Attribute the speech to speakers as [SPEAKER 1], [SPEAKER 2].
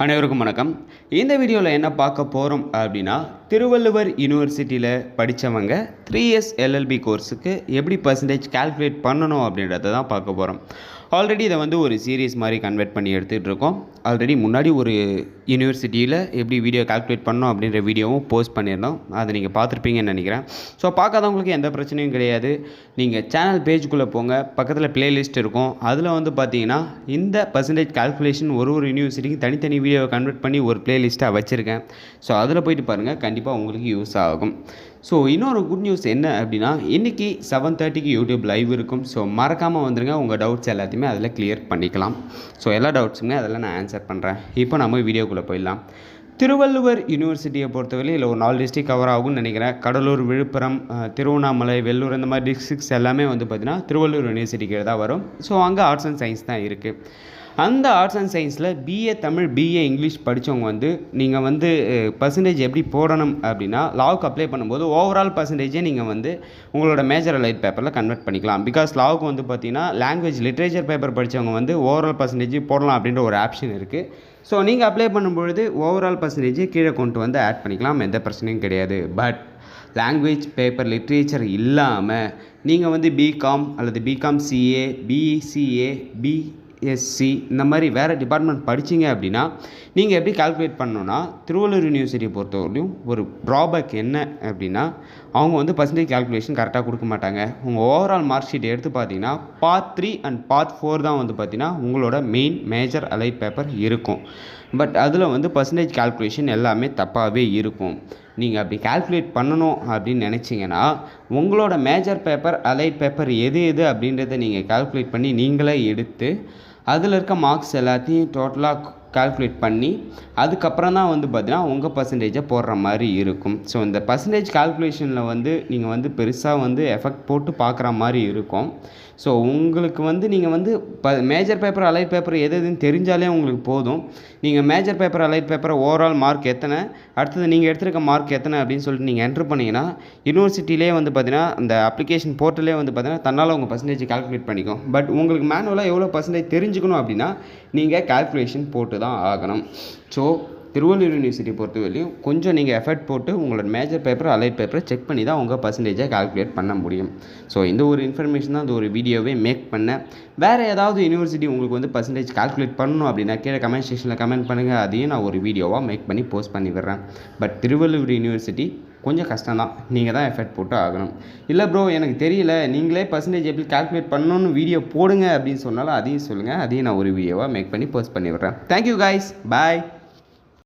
[SPEAKER 1] அனைவருக்கும் வணக்கம். இந்த வீடியோவில் என்ன பார்க்க போகிறோம் அப்படின்னா, திருவள்ளுவர் யூனிவர்சிட்டியில் படித்தவங்க 3 இயர்ஸ் எல்எல்பி கோர்ஸுக்கு எப்படி பர்சன்டேஜ் கால்குலேட் பண்ணணும் அப்படின்றத தான் பார்க்க போகிறோம். ஆல்ரெடி இதை ஒரு சீரீஸ் மாதிரி கன்வெர்ட் பண்ணி எடுத்துகிட்டு இருக்கோம். ஆல்ரெடி முன்னாடி ஒரு யூனிவர்சிட்டியில் எப்படி வீடியோ கால்குலேட் பண்ணோம் அப்படின்ற வீடியோவும் போஸ்ட் பண்ணியிருந்தோம். அதை நீங்கள் பார்த்துருப்பீங்கன்னு நினைக்கிறேன். ஸோ பார்க்காதவங்களுக்கு எந்த பிரச்சனையும் கிடையாது. நீங்கள் சேனல் பேஜுக்குள்ளே போங்க, பக்கத்தில் பிளேலிஸ்ட் இருக்கும். அதில் பார்த்தீங்கன்னா இந்த பர்சன்டேஜ் கால்குலேஷன் ஒரு யூனிவர்சிட்டிக்கு தனித்தனி வீடியோவை கன்வெர்ட் பண்ணி ஒரு பிளேலிஸ்ட்டாக வச்சுருக்கேன். ஸோ அதில் போய்ட்டு பாருங்கள், கண்டிப்பாக உங்களுக்கு யூஸ் ஆகும். ஸோ இன்னொரு குட் நியூஸ் என்ன அப்படின்னா, இன்றைக்கி 7:30க்கு யூடியூப் லைவ் இருக்கும். ஸோ மறக்காமல் வந்துடுங்க. உங்கள் டவுட்ஸ் எல்லாத்தையுமே அதில் கிளியர் பண்ணிக்கலாம். ஸோ எல்லா டவுட்ஸுமே அதெல்லாம் நான் ஆன்சர் பண்ணுறேன். இப்போ நம்ம வீடியோக்குள்ளே போயிடலாம். திருவள்ளுவர் யூனிவர்சிட்டியை பொறுத்தவரை இல்லை ஒரு 4 டிஸ்ட்ரிக் கவர் ஆகும்னு நினைக்கிறேன். கடலூர், விழுப்புரம், திருவண்ணாமலை, வெள்ளூர் இந்த மாதிரி டிஸ்ட்ரிக்ஸ் எல்லாமே பார்த்திங்கன்னா திருவள்ளுவர் யூனிவர்சிட்டிக்கு தான் வரும். ஸோ அங்கே ஆர்ட்ஸ் அண்ட் சயின்ஸ் தான் இருக்குது. அந்த ஆர்ட்ஸ் அண்ட் சயின்ஸில் பிஏ தமிழ், பிஏ இங்கிலீஷ் படித்தவங்க நீங்கள் பர்சன்டேஜ் எப்படி போடணும் அப்படின்னா, லாவுக்கு அப்ளை பண்ணும்போது ஓவரால் பர்சன்டேஜே நீங்கள் உங்களோட மேஜர் அலைட் பேப்பரில் கன்வெர்ட் பண்ணிக்கலாம். பிகாஸ் லாவுக்கு பார்த்தீங்கன்னா லாங்குவேஜ் லிட்ரேச்சர் பேப்பர் படித்தவங்க ஓவரால் பர்சன்டேஜ் போடலாம் அப்படின்ற ஒரு ஆப்ஷன் இருக்குது. ஸோ நீங்கள் அப்ளை பண்ணும்பொழுது ஓவரால் பர்சன்டேஜை கீழே கொண்டு ஆட் பண்ணிக்கலாம், எந்த பிரச்சனையும் கிடையாது. பட் லாங்குவேஜ் பேப்பர் லிட்ரேச்சர் இல்லாமல் நீங்கள் பிகாம் அல்லது பிகாம் சிஏ, பிசிஏ, பிஎஸ்சி இந்த மாதிரி வேறு டிபார்ட்மெண்ட் படிச்சிங்க அப்படின்னா நீங்கள் எப்படி கால்குலேட் பண்ணணுன்னா, திருவள்ளூர் யூனிவர்சிட்டியை பொறுத்தவரையும் ஒரு ட்ராபேக் என்ன அப்படின்னா, அவங்க பர்சன்டேஜ் கால்குலேஷன் கரெக்டாக கொடுக்க மாட்டாங்க. உங்கள் ஓவரால் மார்க் ஷீட் எடுத்து பார்த்தீங்கன்னா பார்ட் 3 அண்ட் பார்ட் 4 தான் பார்த்தீங்கன்னா உங்களோட மெயின் மேஜர் அலைட் பேப்பர் இருக்கும். பட் அதில் பர்சன்டேஜ் கால்குலேஷன் எல்லாமே தப்பாகவே இருக்கும். நீங்கள் அப்படி கால்குலேட் பண்ணணும் அப்படின்னு நினச்சிங்கன்னா, உங்களோட மேஜர் பேப்பர், அலைட் பேப்பர் எது அப்படின்றத நீங்கள் கால்குலேட் பண்ணி நீங்களே எடுத்து அதில் இருக்க மார்க்ஸ் எல்லாத்தையும் டோட்டலாக கால்குலேட் பண்ணி அதுக்கப்புறம் தான் பார்த்தீங்கன்னா உங்கள் பர்சன்டேஜை போடுற மாதிரி இருக்கும். ஸோ இந்த பர்சன்டேஜ் கால்குலேஷனில் நீங்கள் பெருசாக எஃபெக்ட் போட்டு பார்க்குற மாதிரி இருக்கும். ஸோ உங்களுக்கு நீங்கள் மேஜர் பேப்பர், அலைட் பேப்பர் எதுன்னு தெரிஞ்சாலே உங்களுக்கு போதும். நீங்கள் major paper, allied paper overall mark எத்தனை, அடுத்தது நீங்கள் எடுத்துருக்க மார்க் எத்தனை அப்படின்னு சொல்லிட்டு நீங்கள் என்ட்ரு பண்ணிங்கன்னா யூனிவர்சிட்டிலே பார்த்தீங்கன்னா அந்த அப்ளிகேஷன் போர்ட்டலே பார்த்தீங்கன்னா தன்னால் உங்கள் பர்சன்டேஜ் கால்குலேட் பண்ணிக்கும். பட் உங்களுக்கு மேனுவலாக எவ்வளோ பர்சன்டேஜ் தெரிஞ்சுக்கணும் அப்படின்னா நீங்கள் கால்குலேஷன் போட்டு தான் ஆகணும். ஸோ திருவள்ளூர் யூனிவர்சிட்டி பொறுத்தவரையும் கொஞ்சம் நீங்கள் எஃபர்ட் போட்டு உங்களோட மேஜர் பேப்பர், அலைட் பேப்பரை செக் பண்ணி தான் உங்கள் பர்சன்டேஜை கால்குலேட் பண்ண முடியும். ஸோ இந்த ஒரு இன்ஃபர்மேஷன் தான் இந்த ஒரு வீடியோவே மேக் பண்ணேன். வேறு ஏதாவது யூனிவர்சிட்டி உங்களுக்கு பர்சன்டேஜ் கால்குலேட் பண்ணணும் அப்படின்னா கீழே கமெண்ட் செக்ஷனில் கமெண்ட் பண்ணுங்கள். அதையும் நான் ஒரு வீடியோவாக மேக் பண்ணி போஸ்ட் பண்ணி விடுறேன். பட் திருவள்ளூர் யூனிவர்சிட்டி கொஞ்சம் கஷ்டம் தான், நீங்கள் தான் எஃபர்ட் போட்டு ஆகணும். இல்லை ப்ரோ எனக்கு தெரியல, நீங்களே பர்சன்டேஜ் எப்படி கால்குலேட் பண்ணணும்னு வீடியோ போடுங்க அப்படின்னு சொன்னாலும் அதையும் சொல்லுங்கள். அதையும் நான் ஒரு வீடியோவாக மேக் பண்ணி போஸ்ட் பண்ணி விடுறேன். தேங்க்யூ கைஸ், பாய்.